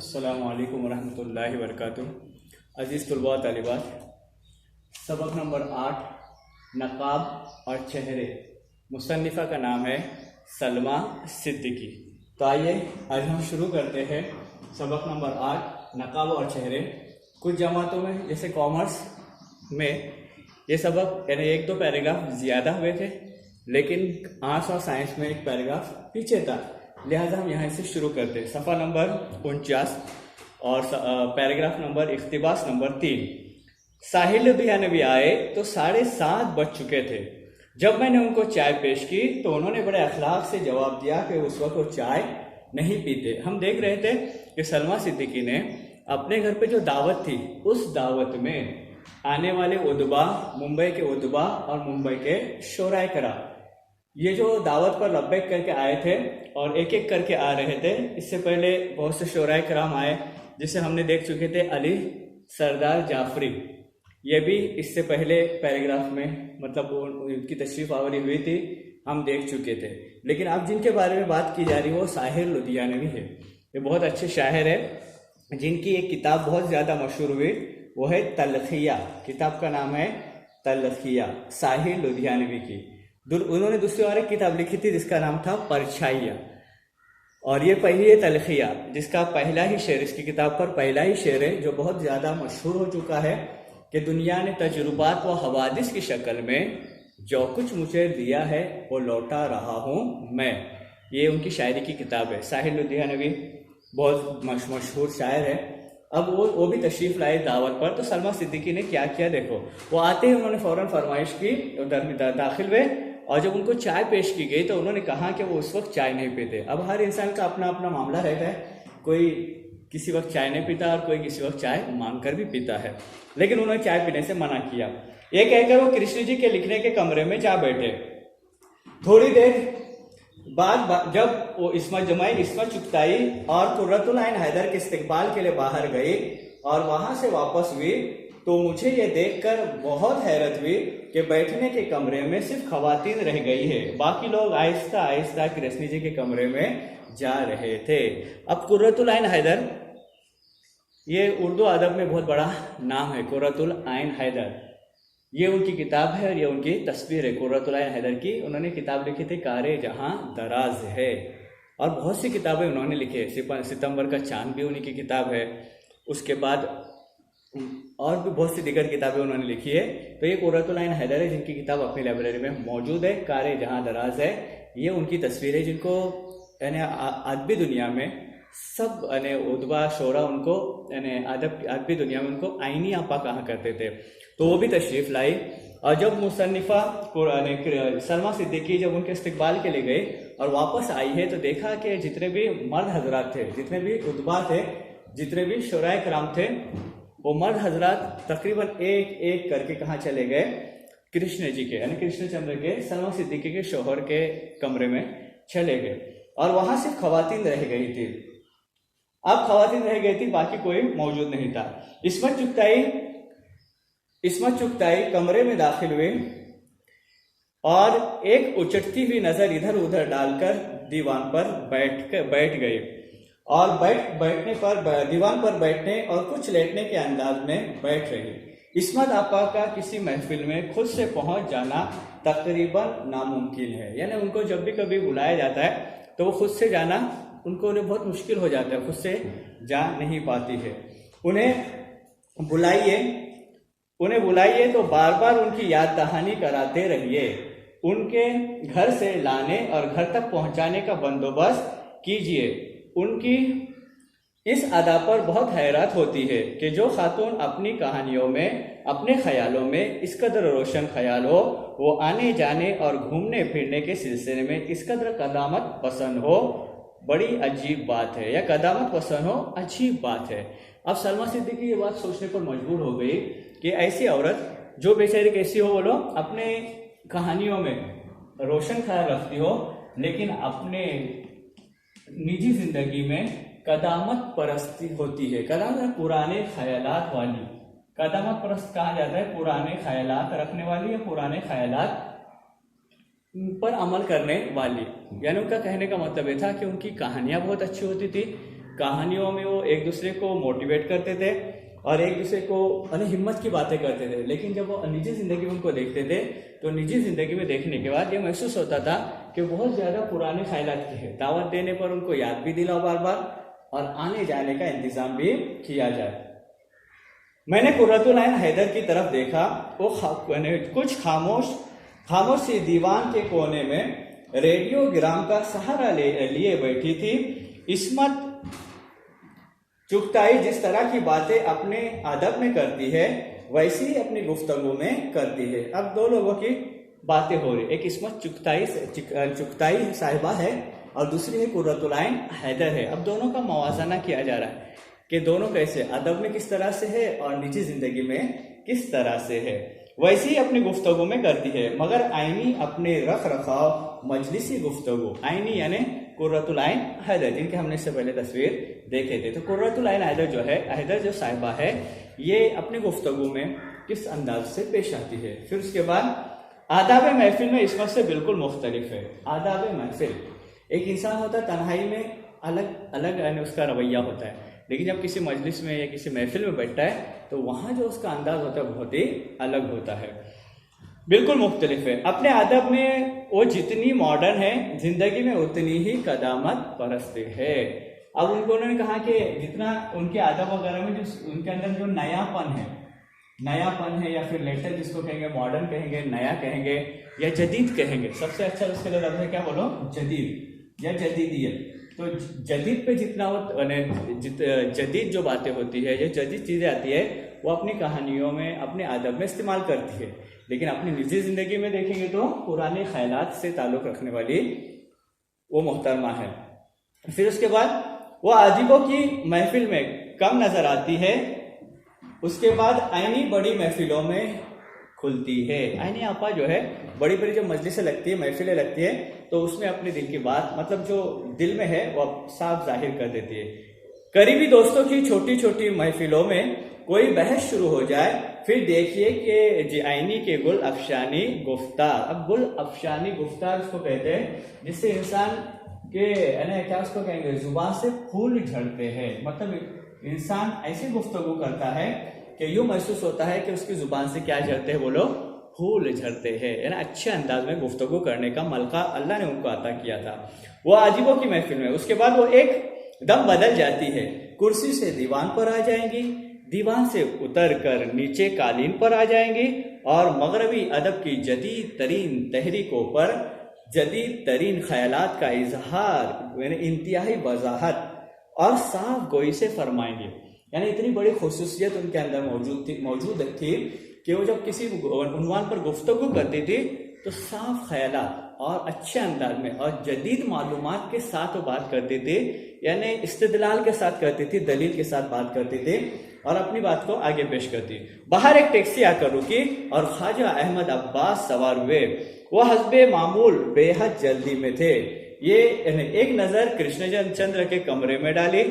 अस्सलामु अलैकुम वरहमतुल्लाहि वबरकातुहू। अज़ीज़ तलबा तालिबात, सबक नंबर 8 नकाब और चेहरे। मुसन्निफ़ा का नाम है सलमा सिद्दीकी। तो आइए आज हम शुरू करते हैं सबक नंबर 8 नकाब और चेहरे। कुछ जमातों में जैसे कॉमर्स में ये सबक यानी एक दो पैराग्राफ ज़्यादा हुए थे, लेकिन आर्ट्स और साइंस में एक पैराग्राफ पीछे था, लिहाजा हम यहाँ से शुरू करते हैं। सफ़ा नंबर 49 और पैराग्राफ नंबर इख्तिबास नंबर 3। साहिल लुधियानवी आए तो 7:30 बज चुके थे। जब मैंने उनको चाय पेश की तो उन्होंने बड़े अखलाक से जवाब दिया कि उस वक्त वो चाय नहीं पीते। हम देख रहे थे कि सलमा सिद्दीकी ने अपने घर पे जो दावत थी, उस दावत में आने वाले उदबा, मुंबई के उदबा और मुंबई के शोराए करा, ये जो दावत पर लब्बैक करके आए थे और एक एक करके आ रहे थे। इससे पहले बहुत से शोराए कराम आए, जिसे हमने देख चुके थे अली सरदार जाफरी। ये भी इससे पहले पैराग्राफ में मतलब उनकी तशरीफ आवरी हुई थी, हम देख चुके थे। लेकिन अब जिनके बारे में बात की जा रही है वो साहिल लुधियानवी है। ये बहुत अच्छे शायर है, जिनकी एक किताब बहुत ज़्यादा मशहूर हुई, वो है तलखिया। किताब का नाम है तलखिया, साहिल लुधियानवी की। उन्होंने दूसरी और एक किताब लिखी थी जिसका नाम था परछाइयाँ, और ये पहली है तलखिया, जिसका पहला ही शेर, इसकी किताब पर पहला ही शेर है जो बहुत ज़्यादा मशहूर हो चुका है कि दुनिया ने तजुर्बात व हवादिस की शक्ल में जो कुछ मुझे दिया है वो लौटा रहा हूँ मैं। ये उनकी शायरी की किताब है। साहिल लुधियानवी बहुत मशहूर शायर है। अब वो भी तशरीफ़ लाए दावत पर। तो सलमा सिद्दीकी ने क्या किया देखो। वो आते ही उन्होंने फ़ौरन फरमाइश की, दाखिल हुए, और जब उनको चाय पेश की गई तो उन्होंने कहा कि वो उस वक्त चाय नहीं पीते। अब हर इंसान का अपना अपना मामला रहता है, कोई किसी वक्त चाय नहीं पीता और कोई किसी वक्त चाय मांग कर भी पीता है, लेकिन उन्होंने चाय पीने से मना किया। ये कहकर वो कृष्ण जी के लिखने के कमरे में जा बैठे। थोड़ी देर बाद जब वो इस्मत चुगताई और कुर्रतुल आइन हैदर के इस्तकबाल के लिए बाहर गई और वहां से वापस हुई, तो मुझे ये देखकर बहुत हैरत हुई कि बैठने के कमरे में सिर्फ खवातीन रह गई है, बाकी लोग आहिस्ता आहिस्ता कृष्ण जी के कमरे में जा रहे थे। अब कुर्रतुल आइन हैदर, ये उर्दू अदब में बहुत बड़ा नाम है। कुर्रतुल आइन हैदर, ये उनकी किताब है और ये उनकी तस्वीर है कुर्रतुल आइन हैदर की। उन्होंने किताब लिखी थी कारे जहां दराज है, और बहुत सी किताबें उन्होंने लिखी है। सितंबर का चांद भी उन्हीं की किताब है। उसके बाद और भी बहुत सी दिगर किताबें उन्होंने लिखी है। तो ये कुर्रतुल आइन हैदर है, जिनकी किताब अपनी लाइब्रेरी में मौजूद है। कारे जहां दराज है, ये उनकी तस्वीर है, जिनको यानी अदबी दुनिया में सब यानी उदबा शोरा उनको यानी अदबी दुनिया में उनको आईनी आपा कहा करते थे। तो वो भी तशरीफ़ लाई। और जब मुसन्निफ़ा सलमा सिद्दीकी जब उनके इस्तकबाल के लिए गए और वापस आई है, तो देखा कि जितने भी मर्द हजरात थे, जितने भी उदबा थे, जितने भी शोराए कराम थे, वो मर्द हजरात तकरीबन एक एक करके कहाँ चले गए? कृष्ण जी के यानी कृष्णचंद्र के, सलमा सिद्दीकी के शोहर के कमरे में चले गए, और वहां सिर्फ खवातीन रह गई थी। अब खवातीन रह गई थी, बाकी कोई मौजूद नहीं था। इस्मत चुगताई कमरे में दाखिल हुए और एक उचटती हुई नजर इधर उधर डालकर दीवान पर बैठ गए, और बैठने पर दीवान पर बैठने और कुछ लेटने के अंदाज में बैठ रही। इस्मत आपा का किसी महफिल में खुद से पहुंच जाना तकरीबन नामुमकिन है, यानी उनको जब भी कभी बुलाया जाता है तो वो खुद से जाना उनको बहुत मुश्किल हो जाता है, खुद से जा नहीं पाती है। उन्हें बुलाइए तो बार बार उनकी याद दहानी कराते रहिए। उनके घर से लाने और घर तक पहुंचाने का बंदोबस्त कीजिए। उनकी इस अदा पर बहुत हैरत होती है कि जो खातून अपनी कहानियों में, अपने ख्यालों में इस कदर रोशन ख्याल हो, वो आने जाने और घूमने फिरने के सिलसिले में इस कदर कदामत पसंद हो, बड़ी अजीब बात है। या कदामत पसंद हो, अजीब बात है। अब सलमा सिद्दीकी ये बात सोचने पर मजबूर हो गई कि ऐसी औरत जो बेचारी कैसी हो, बोलो, अपने कहानियों में रोशन ख्याल रखती हो, लेकिन अपने निजी जिंदगी में कदामत परस्ती होती है। कदामत पुराने ख्यालात वाली, कदामत परस्त कहा जाता है पुराने ख्यालात रखने वाली या पुराने ख्यालात पर अमल करने वाली। यानी उनका कहने का मतलब ये था कि उनकी कहानियां बहुत अच्छी होती थी, कहानियों में वो एक दूसरे को मोटिवेट करते थे और एक दूसरे को हिम्मत की बातें करते थे। लेकिन जब वो निजी जिंदगी में उनको देखते थे तो निजी जिंदगी में देखने के बाद ये महसूस होता था कि बहुत ज़्यादा पुराने ख्यालात की है। दावत देने पर उनको याद भी दिलाओ बार बार और आने जाने का इंतज़ाम भी किया जाए। मैंने कुर्रतुल ऐन हैदर की तरफ देखा। वो कुछ खामोश सी दीवान के कोने में रेडियोग्राम का सहारा लिए बैठी थी। इस्मत चुगताई जिस तरह की बातें अपने अदब में करती है वैसी ही अपनी गुफ्तगू में करती है। अब दो लोगों की बातें हो रही, एक इस्मत चुगताई साहिबा है और दूसरी है कुर्रतुल ऐन हैदर है। अब दोनों का मवाजना किया जा रहा है कि दोनों कैसे अदब में किस तरह से है और निजी जिंदगी में किस तरह से है। वैसे ही अपनी गुफ्तगू में करती है, मगर आईनी अपने रख रखाव मजलिसी गुफ्तगू, आईनी यानी कुर्रतुल ऐन हैदर, जिनके हमने इससे पहले तस्वीर देखे थे। तो कुर्रतुल ऐन हैदर जो है, हैदर जो साहिबा है, ये अपनी गुफ्तगू में किस अंदाज से पेश आती है। फिर उसके बाद आदाब महफिल में इस्मत से बिल्कुल मुख्तलिफ है। आदाब महफिल, एक इंसान होता है तन्हाई में अलग अलग यानी उसका रवैया होता है, लेकिन जब किसी मजलिस में या किसी महफिल में बैठता है तो वहाँ जो उसका अंदाज होता है बहुत ही अलग होता है, बिल्कुल मुख्तलिफ है। अपने अदब में वो जितनी मॉडर्न है जिंदगी में उतनी ही कदामत परस्त है। अब उन्होंने कहा कि जितना उनके अदब वगैरह में जो उनके अंदर जो नयापन है या फिर लेटेस्ट जिसको कहेंगे, मॉडर्न कहेंगे, नया कहेंगे या जदीद कहेंगे, सबसे अच्छा उसके लिए लफ्ज़ है क्या बोलो, जदीद या जदीदियत। तो जदीद पे जितना जदीद जो बातें होती है या जदीद चीज़ें आती है वो अपनी कहानियों में अपने अदब में इस्तेमाल करती है, लेकिन अपनी निजी ज़िंदगी में देखेंगे तो पुराने ख्यालात से ताल्लुक़ रखने वाली वो मोहतरमा है। फिर उसके बाद वो आजिबों की महफिल में कम नज़र आती है। उसके बाद आईनी बड़ी महफिलों में खुलती है। आईनी आपा जो है बड़ी बड़ी जो मजलिसें लगती है, महफिलें लगती है, तो उसमें अपने दिल की बात, मतलब जो दिल में है वो साफ जाहिर कर देती है। करीबी दोस्तों की छोटी छोटी महफिलों में कोई बहस शुरू हो जाए, फिर देखिए कि आईनी के गुल अफशानी गुफ्तार। अब गुल अफशानी गुफ्तार उसको कहते हैं जिससे इंसान के क्या उसको कहेंगे, जुबान से फूल झड़ते हैं। मतलब इंसान ऐसी गुफ्तगू करता है कि यूं महसूस होता है कि उसकी जुबान से क्या झड़ते हैं, बोलो, फूल झड़ते हैं। यानी अच्छे अंदाज में गुफ्तगू करने का मलका अल्लाह ने उनको अता किया था वो आजिबों की महफिल में। उसके बाद वो एक दम बदल जाती है, कुर्सी से दीवान पर आ जाएंगी, दीवान से उतर कर नीचे कालीन पर आ जाएंगी और मगरबी अदब की जदीद तरीन तहरीकों पर जदीद तरीन ख्यालात का इजहार इंतहाई वजाहत और साफ गोई से फरमाएंगे। यानी इतनी बड़ी खुसूसियत उनके अंदर मौजूद थी कि वो जब किसी उन्वान पर गुफ्तगू करती थी तो साफ ख्यालात और अच्छे अंदाज में और जदीद मालूमात के साथ वो बात करती थी, यानी इस्तिदलाल के साथ करती थी, दलील के साथ बात करती थी और अपनी बात को आगे पेश करती। बाहर एक टैक्सी आकर रुकी और ख्वाजा अहमद अब्बास सवार हुए। वो हस्बे मामूल बेहद जल्दी में थे। ये एक नजर कृष्णचंद्र के कमरे में डाली,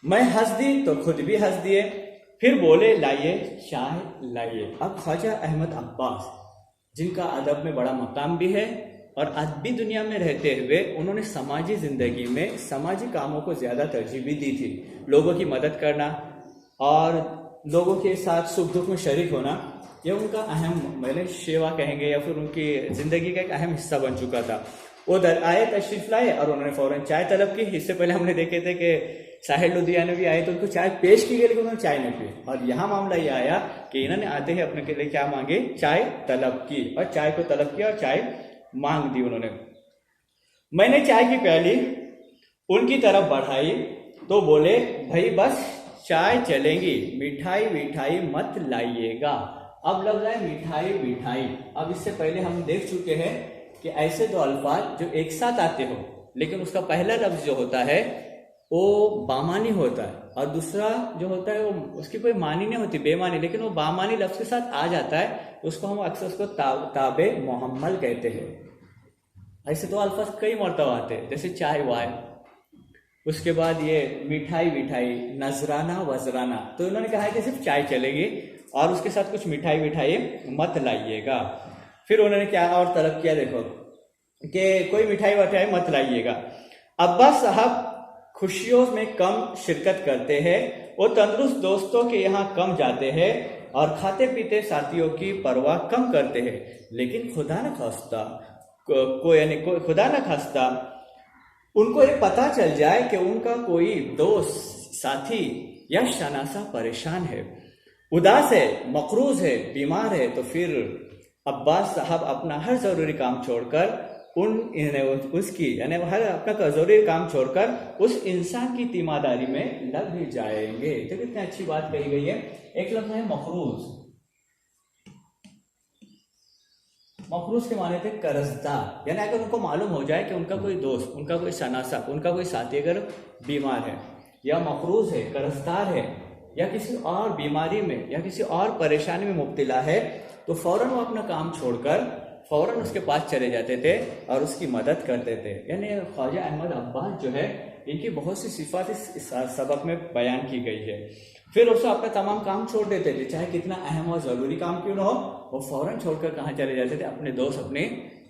मैं हंस दी तो खुद भी हंस दिए, फिर बोले लाइए चाय लाइए। अब ख्वाजा अहमद अब्बास जिनका अदब में बड़ा मकाम भी है और अदबी दुनिया में रहते हुए उन्होंने समाजी जिंदगी में समाजी कामों को ज्यादा तरजीह भी दी थी। लोगों की मदद करना और लोगों के साथ सुख दुख में शरीक होना, यह उनका अहम मैंने सेवा कहेंगे या फिर उनकी जिंदगी का एक अहम हिस्सा बन चुका था। वो आए, तशरीफ लाए और उन्होंने फौरन चाय तलब की। इससे पहले हमने देखे थे कि साहिल लुधियानवी भी आए तो उनको चाय पेश की गई, लेकिन उन्होंने चाय नहीं पी। और यहाँ मामला ये आया कि इन्होंने आते ही अपने के लिए क्या मांगे, चाय तलब की और चाय को तलब किया और चाय मांग दी उन्होंने। मैंने चाय की प्याली उनकी तरफ बढ़ाई तो बोले, भाई बस चाय चलेंगी, मिठाई विठाई मत लाइएगा। अब लग रहा है मिठाई विठाई। अब इससे पहले हम देख चुके हैं कि ऐसे दो अल्फाज जो एक साथ आते हो लेकिन उसका पहला लफ्ज जो होता है वो बामानी होता है और दूसरा जो होता है वो उसकी कोई मानी नहीं होती, बेमानी, लेकिन वो बामानी लफ्ज के साथ आ जाता है, उसको हम अक्सर उसको ताबे मोहम्मल कहते हैं। ऐसे दो अल्फाज कई मरतबा आते हैं, जैसे चाय वाय, उसके बाद ये मिठाई विठाई, नजराना वजराना। तो उन्होंने कहा है कि सिर्फ चाय चलेगी और उसके साथ कुछ मिठाई विठाई मत लाइएगा। फिर उन्होंने क्या और तलब किया, देखो कि कोई मिठाई विठाई मत लाइएगा। अब्बास साहब खुशियों में कम शिरकत करते हैं, वो तंदुरुस्त दोस्तों के यहाँ कम जाते हैं और खाते पीते साथियों की परवाह कम करते हैं। लेकिन खुदा न खास्ता खुदा न खास्ता उनको ये पता चल जाए कि उनका कोई दोस्त साथी या शनासा परेशान है, उदास है, मकरूज है, बीमार है, तो फिर अब्बास साहब अपना हर जरूरी काम छोड़कर उसकी यानी हर अपना जरूरी काम छोड़कर उस इंसान की तीमारदारी में लग भी जाएंगे। तो कितनी अच्छी बात कही गई है। एक लफ्ज है मकरूज। मकरूज के माने थे कर्जदार, यानी अगर उनको मालूम हो जाए कि उनका कोई दोस्त, उनका कोई शनासा, उनका कोई साथी अगर बीमार है या मकरूज है, कर्जदार है, या किसी और बीमारी में या किसी और परेशानी में मुब्तला है, तो फौरन वो अपना काम छोड़कर फौरन उसके पास चले जाते थे और उसकी मदद करते थे। यानी ख्वाजा अहमद अब्बास जो है, इनकी बहुत सी सिफात इस सबक में बयान की गई है। फिर उससे अपना तमाम काम छोड़ देते थे, चाहे कितना अहम और ज़रूरी काम क्यों ना हो, वो फौरन छोड़कर कहाँ चले जाते थे, अपने दोस्त, अपने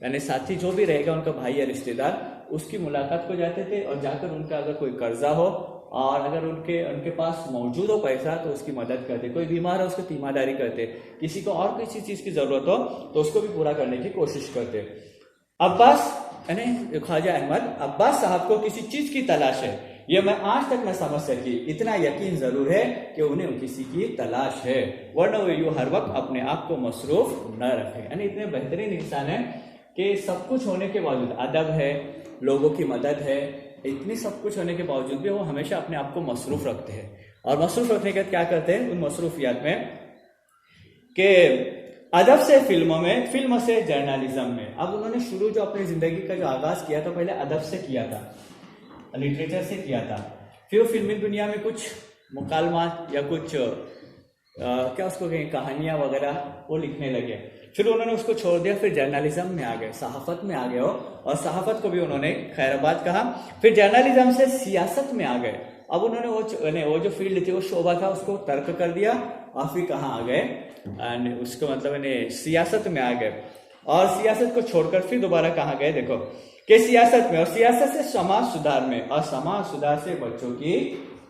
यानी साथी जो भी रहेगा, उनका भाई या रिश्तेदार, उसकी मुलाकात को जाते थे और जाकर उनका अगर कोई कर्जा हो और अगर उनके पास मौजूद हो पैसा तो उसकी मदद करते, कोई बीमार है उसको तीमारदारी करते, किसी को और किसी चीज़ की ज़रूरत हो तो उसको भी पूरा करने की कोशिश करते। अब्बास यानी ख्वाजा अहमद अब्बास साहब को किसी चीज़ की तलाश है, ये मैं आज तक न समझ सकी, इतना यकीन ज़रूर है कि उन्हें किसी की तलाश है, वरना वो यूँ हर वक्त अपने आप को मसरूफ़ न रखें। यानी इतने बेहतरीन इंसान है कि सब कुछ होने के बावजूद, अदब है, लोगों की मदद है, इतनी सब कुछ होने के बावजूद भी वो हमेशा अपने आप को मसरूफ रखते हैं। और मसरूफ रखने के बाद क्या करते हैं उन मसरूफियात में कि अदब से फिल्मों में, फिल्म से जर्नलिज्म में। अब उन्होंने शुरू जो अपनी ज़िंदगी का जो आगाज़ किया था, पहले अदब से किया था, लिटरेचर से किया था, फिर वो फिल्मी दुनिया में कुछ मुकालमात या कुछ क्या उसको कहें कहानियाँ वगैरह वो लिखने लगे। फिर उन्होंने उसको छोड़ दिया, फिर जर्नलिज्म में आ गए, सहाफ़त में आ गए हो, और सहाफ़त को भी उन्होंने खैराबाद कहा। फिर जर्नलिज्म से सियासत में आ गए। अब उन्होंने वो जो फील्ड थी, वो शोबा था, उसको तर्क कर दिया और फिर कहाँ आ गए, उसको मतलब सियासत में आ गए। और सियासत को छोड़कर फिर दोबारा कहाँ गए, देखो कि सियासत में, और सियासत से समाज सुधार में, और समाज सुधार से बच्चों की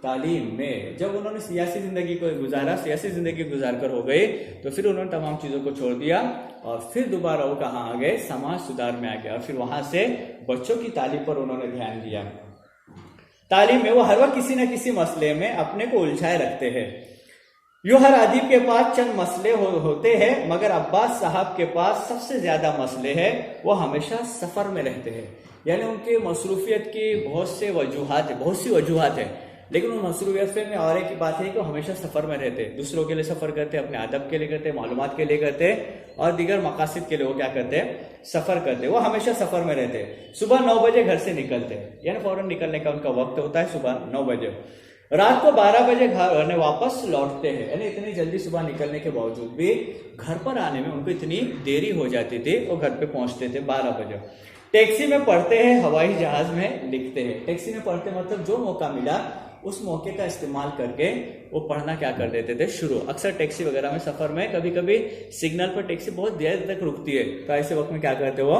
तालीम में। जब उन्होंने सियासी ज़िंदगी को गुजारा, सियासी ज़िंदगी गुजार कर हो गई, तो फिर उन्होंने तमाम चीज़ों को छोड़ दिया और फिर दोबारा वो कहाँ आ गए, समाज सुधार में आ गया। और फिर वहाँ से बच्चों की तालीम पर उन्होंने ध्यान दिया। तालीम में वो हर वक्त किसी न किसी मसले में अपने को उलझाए रखते हैं। यूँ हर अदीब के पास चंद मसले होते हैं, मगर अब्बास साहब के पास सबसे ज़्यादा मसले हैं। वो हमेशा सफ़र में रहते हैं, यानी उनके मसरूफियत की बहुत सी वजूहात है, लेकिन उन मसरूफियत में और एक बात है कि वो हमेशा सफ़र में रहते, दूसरों के लिए सफ़र करते, अपने अदब के लिए करते, मालूमात के लिए करते, और दीगर मकासद के लिए वो क्या करते हैं, सफ़र करते। वो हमेशा सफ़र में रहते। सुबह 9 बजे घर से निकलते, यानी फ़ौरन निकलने का उनका वक्त होता है सुबह 9 बजे। रात को 12 बजे घर वापस लौटते हैं, यानी इतनी जल्दी सुबह निकलने के बावजूद भी घर पर आने में उनको इतनी देरी हो जाती थी, वो घर पे पहुंचते थे 12 बजे। टैक्सी में पढ़ते हैं, हवाई जहाज में लिखते हैं। टैक्सी में पढ़ते मतलब जो मौका मिला उस मौके का इस्तेमाल करके वो पढ़ना क्या कर देते थे शुरू। अक्सर टैक्सी वगैरह में सफ़र में कभी कभी सिग्नल पर टैक्सी बहुत देर तक रुकती है, तो ऐसे वक्त में क्या करते वो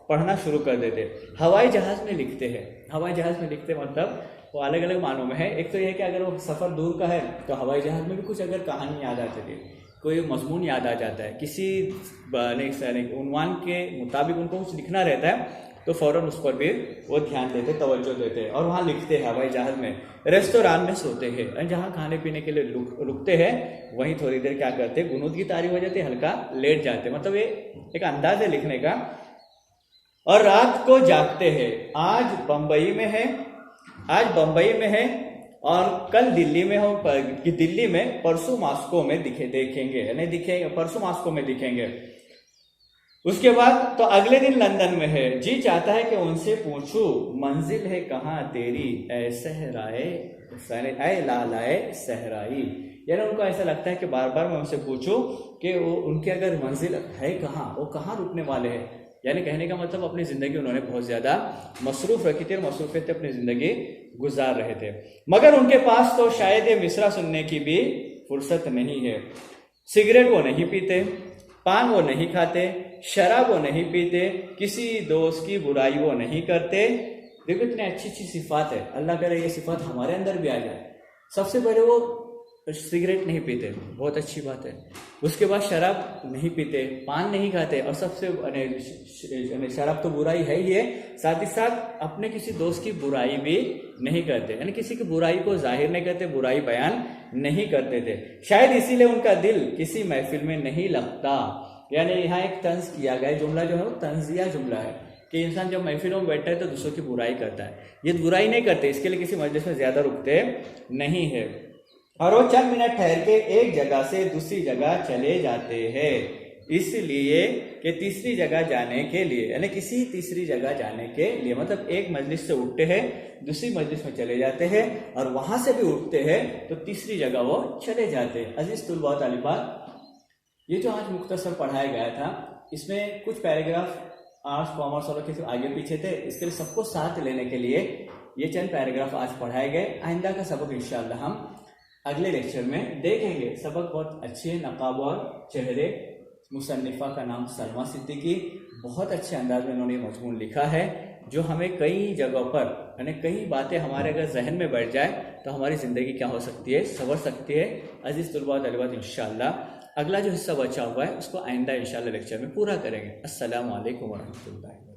पढ़ना शुरू कर देते। हवाई जहाज में लिखते हैं। हवाई जहाज में लिखते मतलब वो अलग अलग मानों में है। एक तो यह कि अगर वो सफ़र दूर का है तो हवाई जहाज में भी कुछ अगर कहानी याद आती थी, कोई मजमून याद आ जाता है, किसी उन्वान के मुताबिक उनको कुछ लिखना रहता है, तो फ़ौरन उस पर भी वो ध्यान देते, तवज्जो देते और वहाँ लिखते हैं। हवाई जहाज में, रेस्तोरां में सोते हैं, जहाँ खाने पीने के लिए रुकते हैं वहीं थोड़ी देर क्या करते, गुनूद की तारी हो जाती है, हल्का लेट जाते, मतलब ये एक अंदाज है लिखने का। और रात को जागते हैं। आज बम्बई में है और कल दिल्ली में हो, दिल्ली में परसों मॉस्को में दिखेंगे, परसों मॉस्को में दिखेंगे। उसके बाद तो अगले दिन लंदन में है। जी चाहता है कि उनसे पूछूं मंजिल है कहाँ तेरी, ऐ सहराए ऐ लालाए सहराई। यानी उनको ऐसा लगता है कि बार बार मैं उनसे पूछूं कि वो उनकी अगर मंजिल है कहाँ, वो कहाँ रुकने वाले हैं। यानी कहने का मतलब अपनी ज़िंदगी उन्होंने बहुत ज़्यादा मसरूफ़ रखी थी और मसरूफ़ियत अपनी ज़िंदगी गुजार रहे थे, मगर उनके पास तो शायद ये मिसरा सुनने की भी फुर्सत नहीं है। सिगरेट वो नहीं पीते, पान वो नहीं खाते, शराब वो नहीं पीते, किसी दोस्त की बुराई वो नहीं करते, देखो इतनी अच्छी अच्छी सिफात है, अल्लाह करे ये सिफात हमारे अंदर भी आ जाए। सबसे पहले वो सिगरेट नहीं पीते, बहुत अच्छी बात है। उसके बाद शराब नहीं पीते, पान नहीं खाते, और सबसे शराब तो बुराई है ही है, साथ ही साथ अपने किसी दोस्त की बुराई भी नहीं करते, यानी किसी की बुराई को जाहिर नहीं करते, बुराई बयान नहीं करते थे। शायद इसीलिए उनका दिल किसी महफिल में नहीं लगता। यानी यहाँ एक तंज किया गया जुमला जो है वो तंजिया जुमला है कि इंसान जब महफिलों में बैठा है तो दूसरों की बुराई करता है। ये बुराई नहीं करते, इसके लिए किसी मजलिस में ज्यादा रुकते नहीं है, और वो चंद मिनट ठहर के एक जगह से दूसरी जगह चले जाते हैं, इसलिए कि तीसरी जगह जाने के लिए, यानी किसी तीसरी जगह जाने के लिए, मतलब एक मजलिस से उठते हैं दूसरी मजलिस में चले जाते हैं, और वहां से भी उठते हैं तो तीसरी जगह वो चले जाते हैं। अजीज तुलबा व तालिबात, ये जो आज मुख्तसर पढ़ाया गया था, इसमें कुछ पैराग्राफ आर्ट्स कॉमर्स वालों के आगे पीछे थे, इसके लिए सबको साथ लेने के लिए ये चंद पैराग्राफ आज पढ़ाए गए। आइंदा का सबक इंशाअल्लाह हम अगले लेक्चर में देखेंगे। सबक बहुत अच्छे हैं। नकाब और चेहरे, मुसन्निफा का नाम सलमा सिद्दीकी, बहुत अच्छे अंदाज में उन्होंने मजमून लिखा है, जो हमें कई जगहों पर, यानी कई बातें हमारे अगर जहन में बैठ जाए तो हमारी ज़िंदगी क्या हो सकती है, संवर सकती है। अजीज़ तुलबा तलबात, इंशाअल्लाह अगला जो हिस्सा बचा हुआ है उसको आइंदा इंशाअल्लाह लेक्चर में पूरा करेंगे। अस्सलामु अलैकुम वरहमतुल्लाहि।